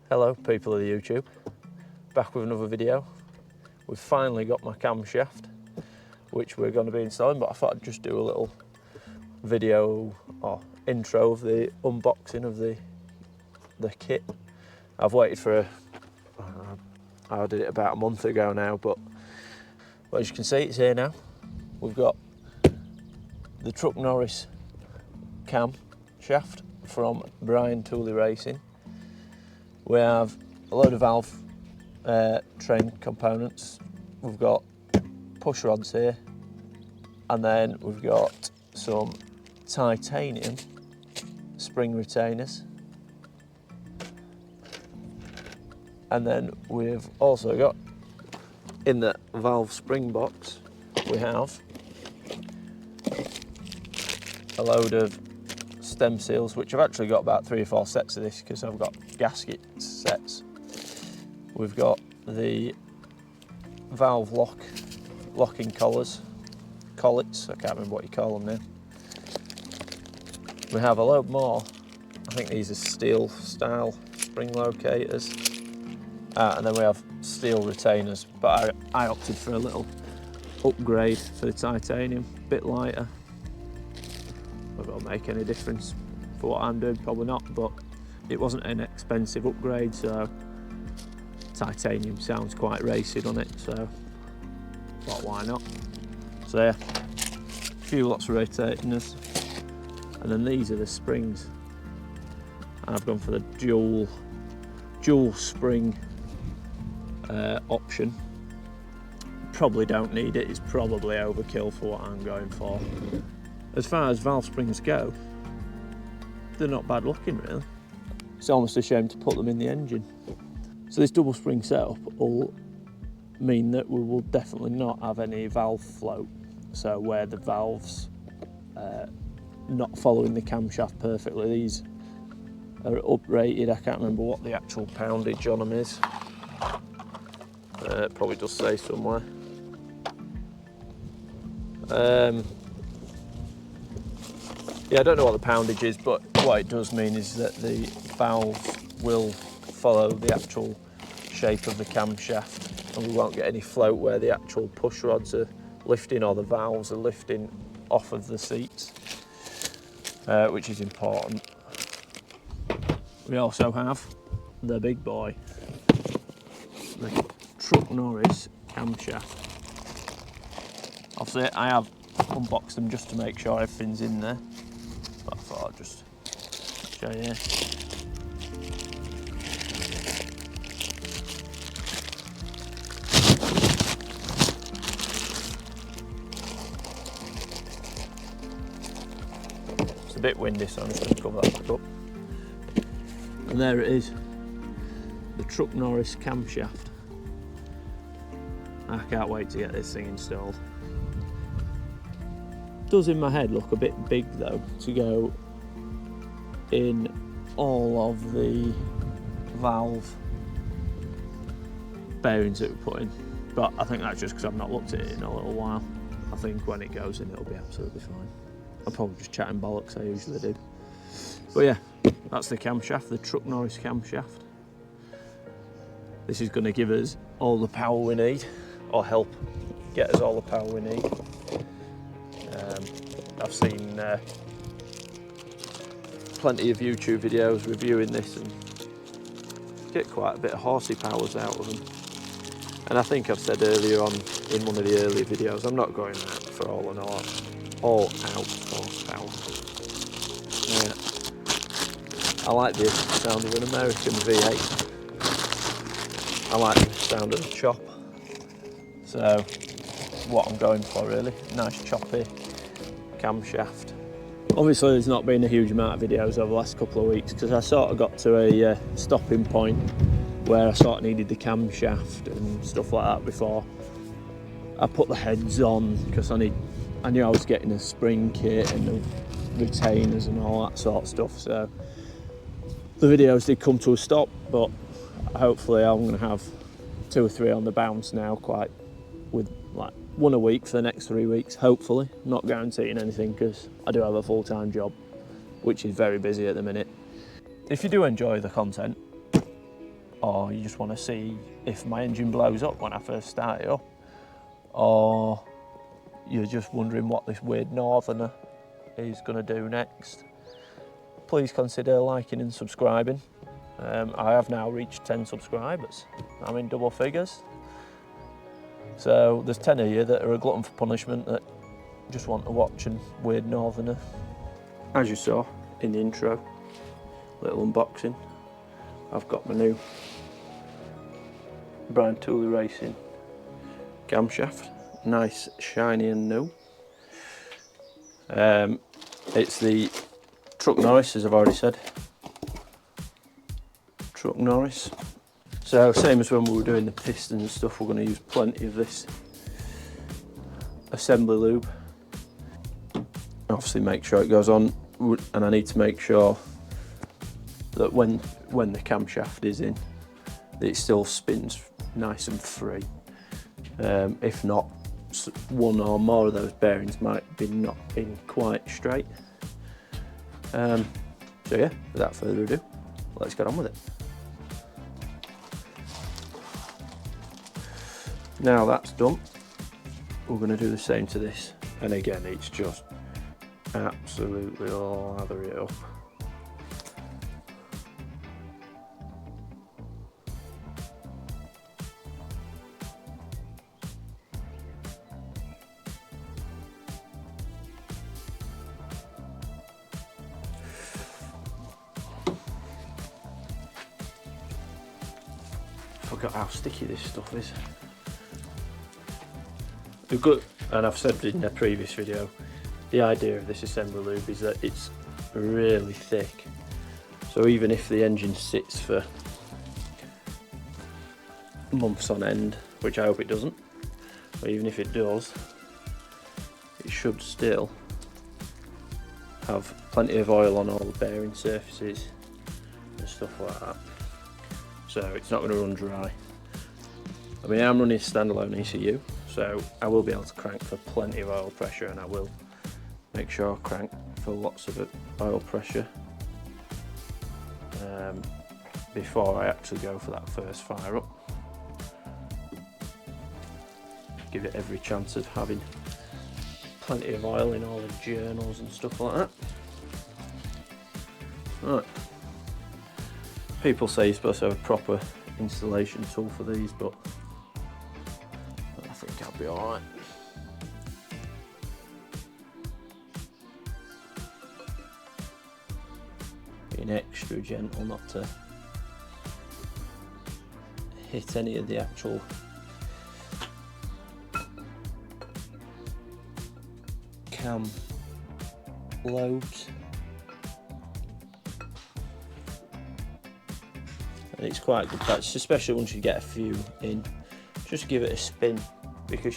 Hello people of the YouTube, back with another video. We've finally got my camshaft, which we're going to be installing, but I thought I'd just do a little video or intro of the unboxing of the kit. I've waited for, I did it about a month ago now, but as you can see, it's here now. We've got the Truck Norris Camshaft from Brian Tooley Racing. We have a load of valve train components. We've got push rods here, and then we've got some titanium spring retainers. And then we've also got, in the valve spring box, we have a load of stem seals, which I've actually got about 3 or 4 sets of this because I've got gasket sets. We've got the valve locking collets, I can't remember what you call them now. We have a load more, I think these are steel style spring locators, and then we have steel retainers, but I opted for a little upgrade for the titanium, a bit lighter. Whether it'll make any difference for what I'm doing, probably not, but it wasn't an expensive upgrade, so titanium sounds quite racing on it, so thought why not. So yeah, a few lots of retainers, and then these are the springs. And I've gone for the dual spring option. Probably don't need it, it's probably overkill for what I'm going for. As far as valve springs go, they're not bad looking really. It's almost a shame to put them in the engine. So this double spring setup will mean that we will definitely not have any valve float. So where the valves not following the camshaft perfectly, these are uprated. I can't remember what the actual poundage on them is. It probably does say somewhere. Yeah, I don't know what the poundage is, but what it does mean is that the valves will follow the actual shape of the camshaft, and we won't get any float where the actual push rods are lifting or the valves are lifting off of the seats, which is important. We also have the big boy, the Truck Norris Camshaft. Obviously, I have unboxed them just to make sure everything's in there, but I thought I'd just show you. It's a bit windy, so I'm just going to cover that back up. And there it is, the Truck Norris Camshaft. I can't wait to get this thing installed. It does in my head look a bit big though to go in all of the valve bearings that we put in, but I think that's just because I've not looked at it in a little while. I think when it goes in it'll be absolutely fine. I'm probably just chatting bollocks, I usually do. But yeah, that's the camshaft, the Truck Norris Camshaft. This is going to give us all the power we need, or help get us all the power we need. I've seen plenty of YouTube videos reviewing this and get quite a bit of horsey powers out of them. And I think I've said earlier on in one of the earlier videos, I'm not going out for all out horsepower. Yeah. I like the sound of an American V8. I like the sound of the chop. So what I'm going for really, nice choppy camshaft. Obviously there's not been a huge amount of videos over the last couple of weeks because I sort of got to a stopping point where I sort of needed the camshaft and stuff like that before I put the heads on, because I knew I was getting a spring kit and the retainers and all that sort of stuff. So the videos did come to a stop, but hopefully I'm going to have 2 or 3 on the bounce now, quite with like 1 a week for the next 3 weeks, hopefully. Not guaranteeing anything because I do have a full-time job, which is very busy at the minute. If you do enjoy the content, or you just want to see if my engine blows up when I first start it up, or you're just wondering what this weird northerner is going to do next, please consider liking and subscribing. I have now reached 10 subscribers. I'm in double figures. So there's 10 of you that are a glutton for punishment that just want to watch a weird northerner. As you saw in the intro, little unboxing, I've got my new Brian Tooley Racing camshaft, nice, shiny and new. It's the Truck Norris, as I've already said. Truck Norris. So same as when we were doing the pistons and stuff, we're going to use plenty of this assembly lube. Obviously make sure it goes on, and I need to make sure that when the camshaft is in, that it still spins nice and free. If not, one or more of those bearings might be not in quite straight. So yeah, without further ado, let's get on with it. Now that's done, we're going to do the same to this, and again it's just absolutely lather it up. Forgot how sticky this stuff is. The good, and I've said in a previous video, the idea of this assembly lube is that it's really thick. So even if the engine sits for months on end, which I hope it doesn't, but even if it does, it should still have plenty of oil on all the bearing surfaces and stuff like that. So it's not going to run dry. I mean, I'm running a standalone ECU, so I will be able to crank for plenty of oil pressure, and I will make sure I crank for lots of oil pressure before I actually go for that first fire up. Give it every chance of having plenty of oil in all the journals and stuff like that. Right. People say you're supposed to have a proper installation tool for these, but I think I'll be alright. Being extra gentle not to hit any of the actual cam lobes. And it's quite good practice, especially once you get a few in. Just give it a spin, because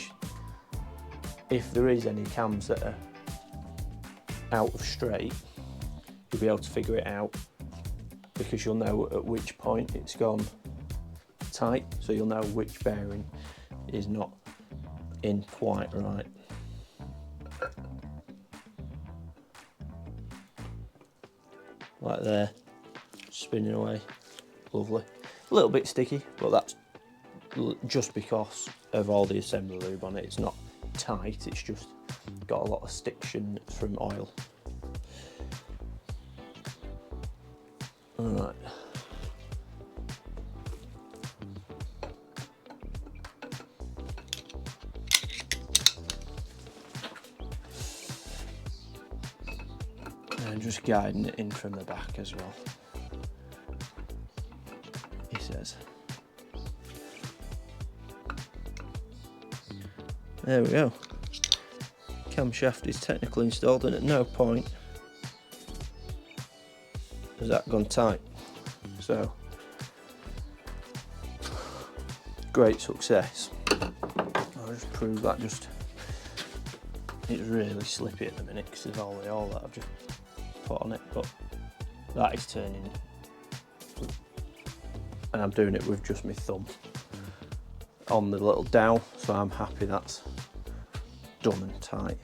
if there is any cams that are out of straight, you'll be able to figure it out, because you'll know at which point it's gone tight, so you'll know which bearing is not in quite right. Like there, spinning away. Lovely. A little bit sticky, but that's just because of all the assembly lube on it. It's not tight, it's just got a lot of stiction from oil. Alright. And just guiding it in from the back as well. Says. There we go. Camshaft is technically installed, and at no point has that gone tight. So, great success. I'll just prove that. It's really slippy at the minute because of all the oil that I've just put on it, but that is turning. And I'm doing it with just my thumb on the little dowel, so I'm happy that's done and tight.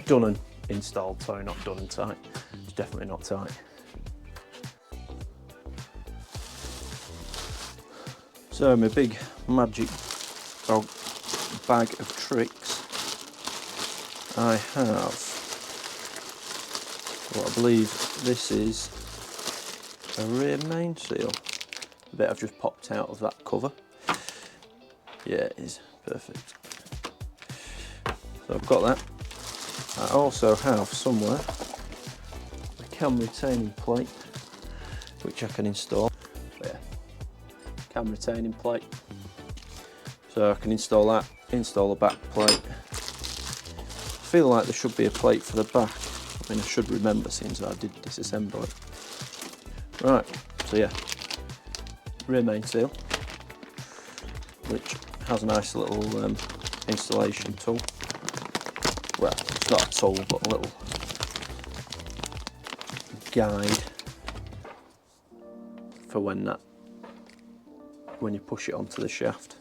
Done and installed, sorry, not done and tight. It's definitely not tight. So my big magic bag of tricks, I have what I believe this is a rear main seal. The bit I've just popped out of that cover. Yeah, it is perfect. So I've got that. I also have somewhere a cam retaining plate which I can install. But yeah, cam retaining plate. So I can install that, install the back plate. I feel like there should be a plate for the back. I mean, I should remember since I did disassemble it. Right, so yeah, rear main seal, which has a nice little installation tool. Well, it's not a tool, but a little guide for when you push it onto the shaft.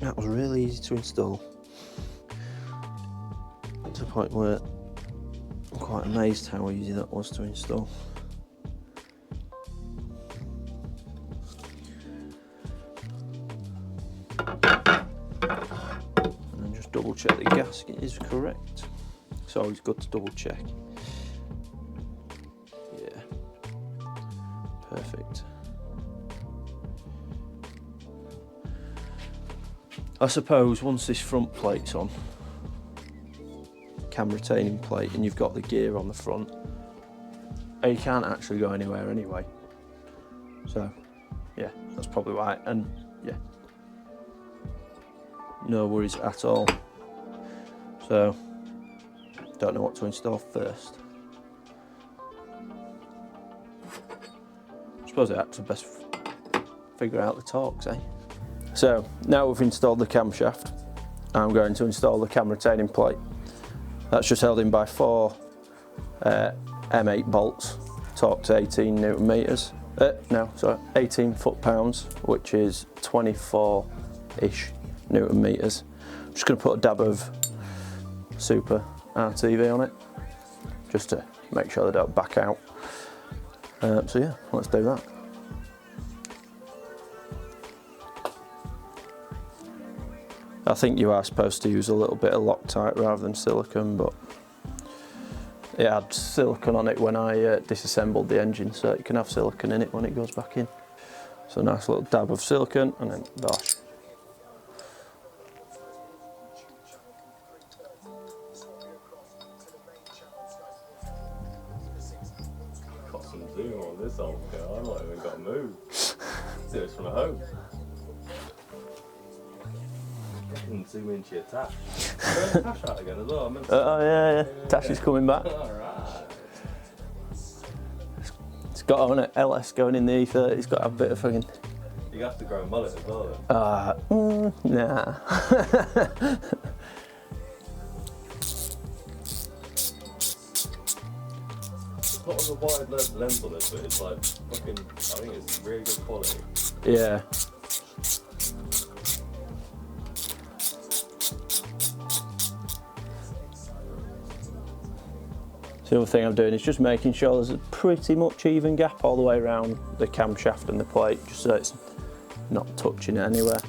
That was really easy to install, to the point where I'm quite amazed how easy that was to install. And then just double check the gasket is correct. It's always good to double check. Yeah, perfect. I suppose once this front plate's on, cam retaining plate, and you've got the gear on the front, you can't actually go anywhere anyway. So yeah, that's probably why, and yeah, no worries at all. So don't know what to install first. I suppose I had to best figure out the torques, eh? So now we've installed the camshaft, I'm going to install the cam retaining plate. That's just held in by 4 M8 bolts, torqued to 18 Newton meters. 18 foot-pounds, which is 24-ish Newton meters. I'm just going to put a dab of Super RTV on it, just to make sure they don't back out. So yeah, let's do that. I think you are supposed to use a little bit of Loctite rather than silicone, but it had silicone on it when I disassembled the engine, so you can have silicone in it when it goes back in. So a nice little dab of silicone and then bosh. Got some zoom on this old girl, I've not even got to move. Do this from home. Zoom into your Tash. Tash out again as well. Oh yeah. Tash is coming back. Alright. It's got on it, LS going in the E30, it's got a bit of fucking... You have to grow a mullet as well then. Nah. It's not a wide lens on this, but it's like fucking, I think it's really good quality. Yeah. The other thing I'm doing is just making sure there's a pretty much even gap all the way around the camshaft and the plate, just so it's not touching it anywhere.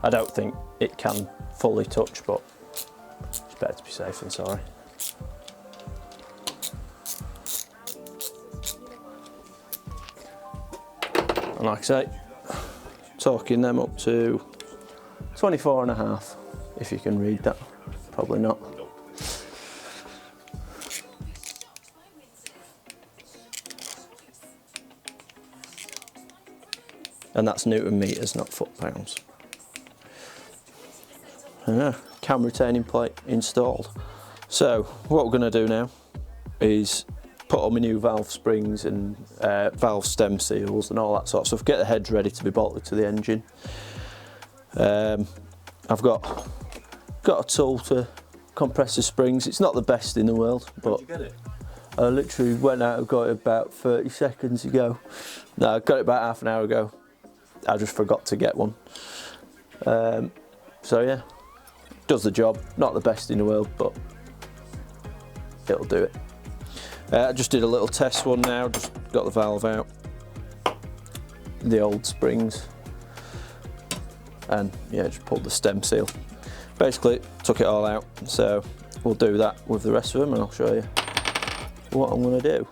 I don't think it can fully touch, but it's better to be safe than sorry. And like I say, torquing them up to 24.5, if you can read that, probably not. And that's Newton meters, not foot-pounds. Cam retaining plate installed. So what we're going to do now is put on my new valve springs and valve stem seals and all that sort of stuff. Get the heads ready to be bolted to the engine. I've got a tool to compressor springs. It's not the best in the world, but Did you get it? I literally went out and got it about 30 seconds ago. No, I got it about half an hour ago. I just forgot to get one. So yeah, does the job. Not the best in the world, but it'll do it. I just did a little test one now, just got the valve out, the old springs, and yeah, just pulled the stem seal. Basically, took it all out, so we'll do that with the rest of them and I'll show you what I'm going to do.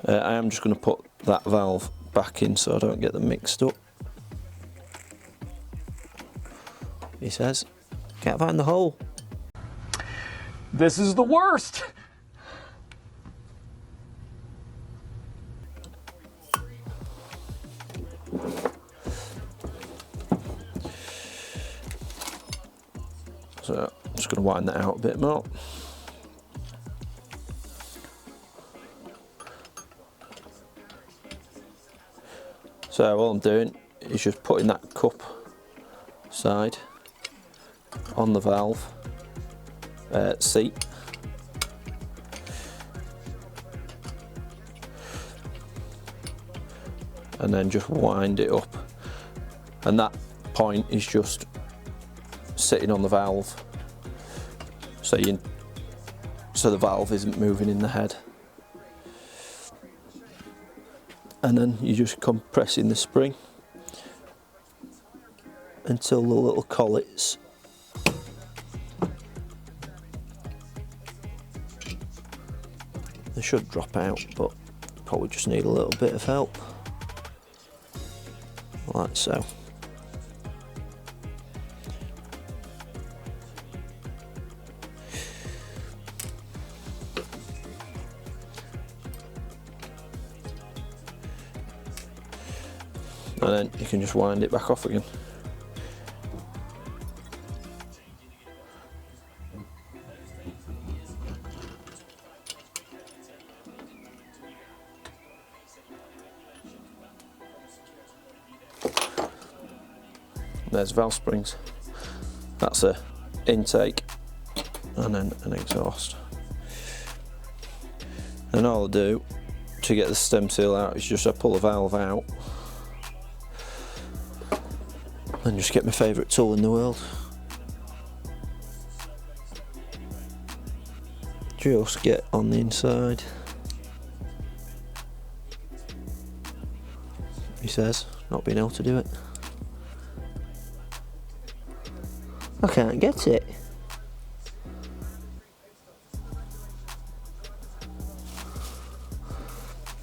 I am just going to put that valve back in so I don't get them mixed up. He says, can't find the hole. This is the worst! So I'm just going to wind that out a bit more. So all I'm doing is just putting that cup side on the valve seat. And then just wind it up. And that point is just sitting on the valve. So the valve isn't moving in the head. And then you just compressing the spring until the little collets they should drop out, but probably just need a little bit of help, like so. And then you can just wind it back off again. There's valve springs. That's a intake and then an exhaust. And all I do to get the stem seal out is just I pull the valve out and just get my favourite tool in the world. Just get on the inside. He says, not being able to do it. I can't get it.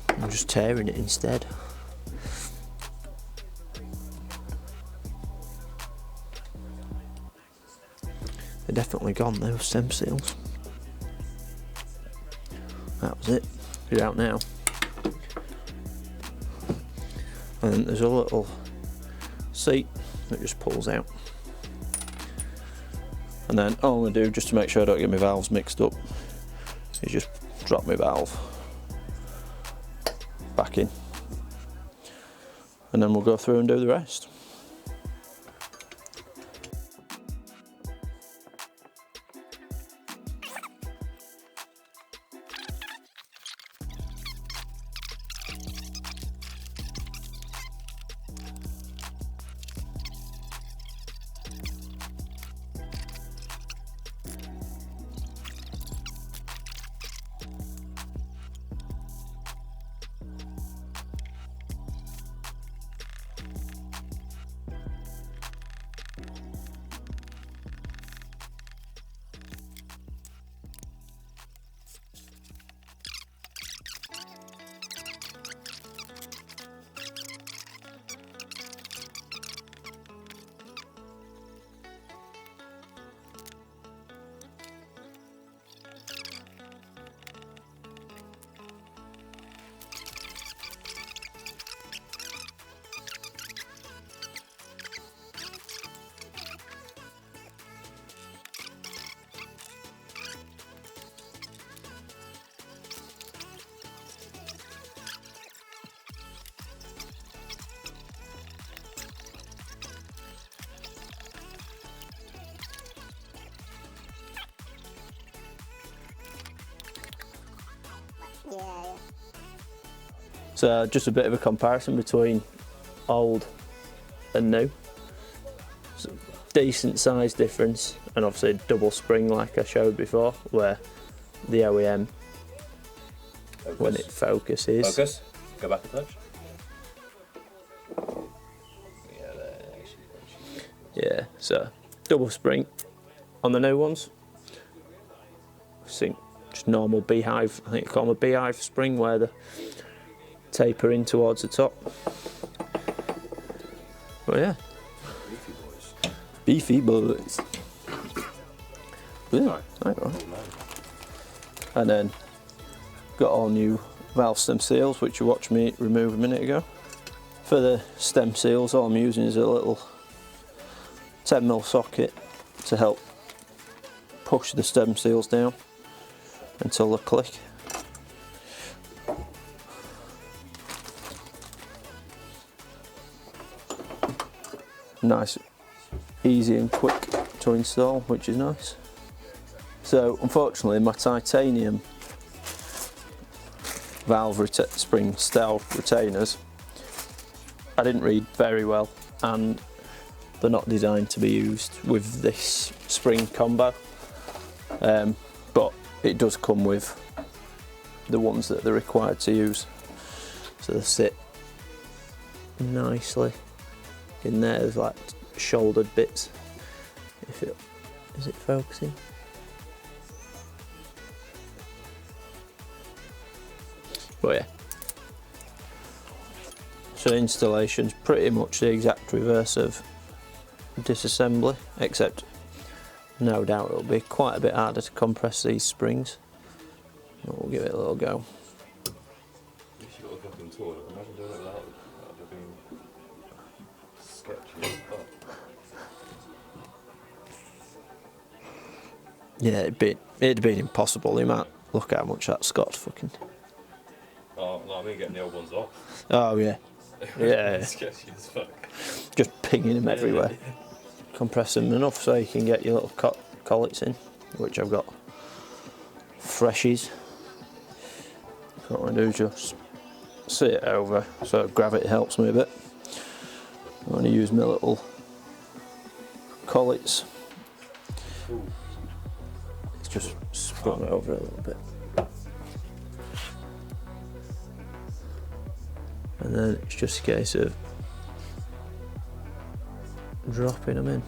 I'm just tearing it instead. They're definitely gone, those stem seals. That was it. Get out now. And there's a little seat that just pulls out. And then all I'm going to do, just to make sure I don't get my valves mixed up, is just drop my valve back in. And then we'll go through and do the rest. So just a bit of a comparison between old and new. So decent size difference, and obviously double spring like I showed before, where the OEM, when it focuses. Focus. Go back a touch. Yeah, there. Yeah, so double spring on the new ones. I think just normal beehive. I think I call them a beehive spring, where they taper in towards the top. But yeah. Beefy boys. Yeah, right. And then got all new valve stem seals, which you watched me remove a minute ago. For the stem seals, all I'm using is a little 10mm socket to help push the stem seals down until they click. Nice, easy and quick to install, which is nice. So unfortunately my titanium valve spring style retainers, I didn't read very well, and they're not designed to be used with this spring combo, but it does come with the ones that they're required to use, so they sit nicely in there. There's like shouldered bits. Is it focusing? But yeah, so installation's pretty much the exact reverse of disassembly, except no doubt it'll be quite a bit harder to compress these springs. But we'll give it a little go. You should look up into it. Imagine doing it without it. That would have been sketchy as fuck. Yeah, it'd been impossible. You might look how much that Scott's fucking. Oh, no, I mean getting the old ones off. Oh yeah, yeah. Sketchy as fuck. Just pinging them everywhere. Compress them enough so you can get your little collets in, which I've got freshies. What I do is just sit it over so gravity helps me a bit. I'm going to use my little collets. It's just sprung it over a little bit. And then it's just a case of dropping them in.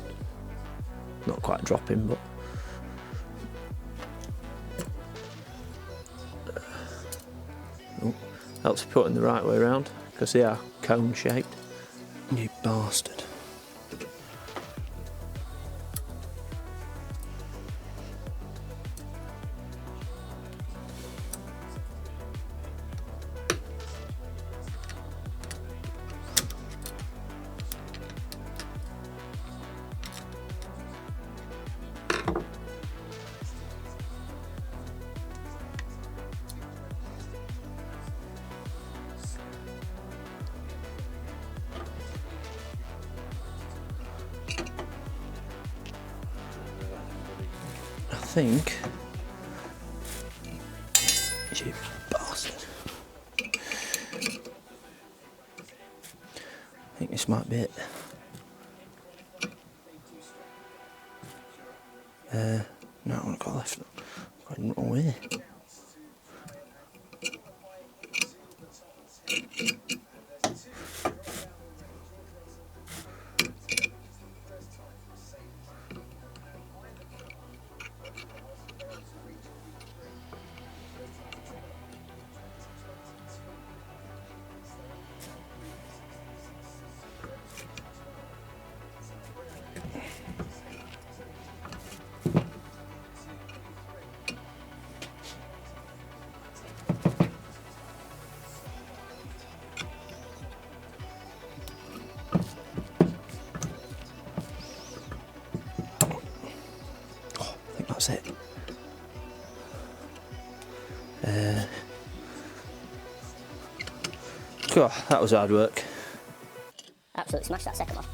Not quite dropping, but helps you put them the right way around, because they are cone shaped. You bastard. I think, you bastard. I think this might be it. No, I want to go left. I'm going the wrong way. That's it. God, that was hard work. Absolutely smashed that second one.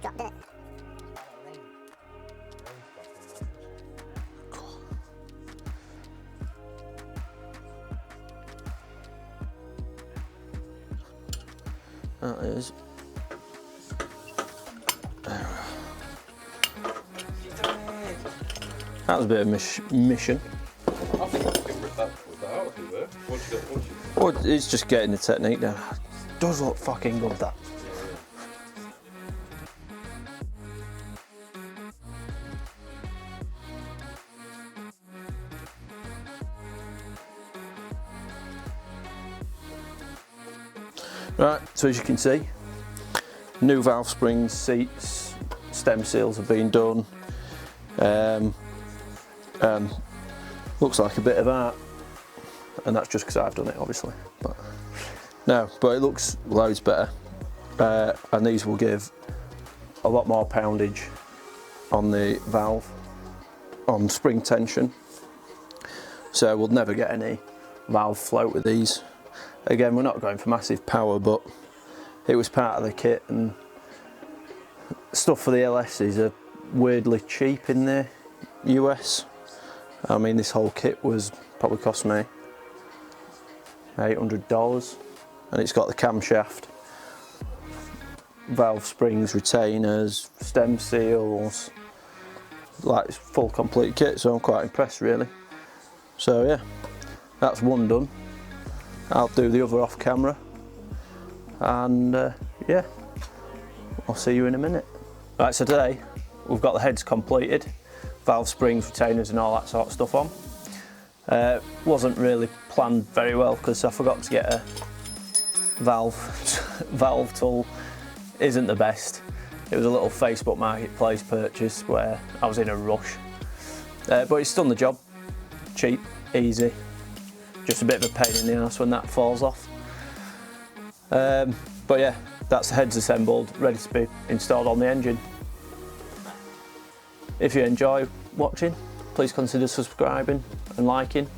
dropped it. That is. That was a bit of mission. I think you can rip that out if you were. Once you Well, it's just getting the technique down. It does look fucking good, that. Right, so as you can see, new valve springs, seats, stem seals have been done. And looks like a bit of art, and that's just because I've done it, obviously. But it looks loads better, and these will give a lot more poundage on the valve, on spring tension. So we'll never get any valve float with these. Again, we're not going for massive power, but it was part of the kit, and stuff for the LSs are weirdly cheap in the US. I mean, this whole kit was probably cost me $800, and it's got the camshaft, valve springs, retainers, stem seals, like full complete kit, so I'm quite impressed really. So yeah, that's one done. I'll do the other off camera, and yeah, I'll see you in a minute. Right, so today we've got the heads completed, valve springs, retainers and all that sort of stuff on. Wasn't really planned very well because I forgot to get a valve tool. Isn't the best. It was a little Facebook Marketplace purchase where I was in a rush, but it's done the job. Cheap, easy, just a bit of a pain in the ass when that falls off. But yeah, that's the heads assembled, ready to be installed on the engine. If you enjoy watching, please consider subscribing and liking.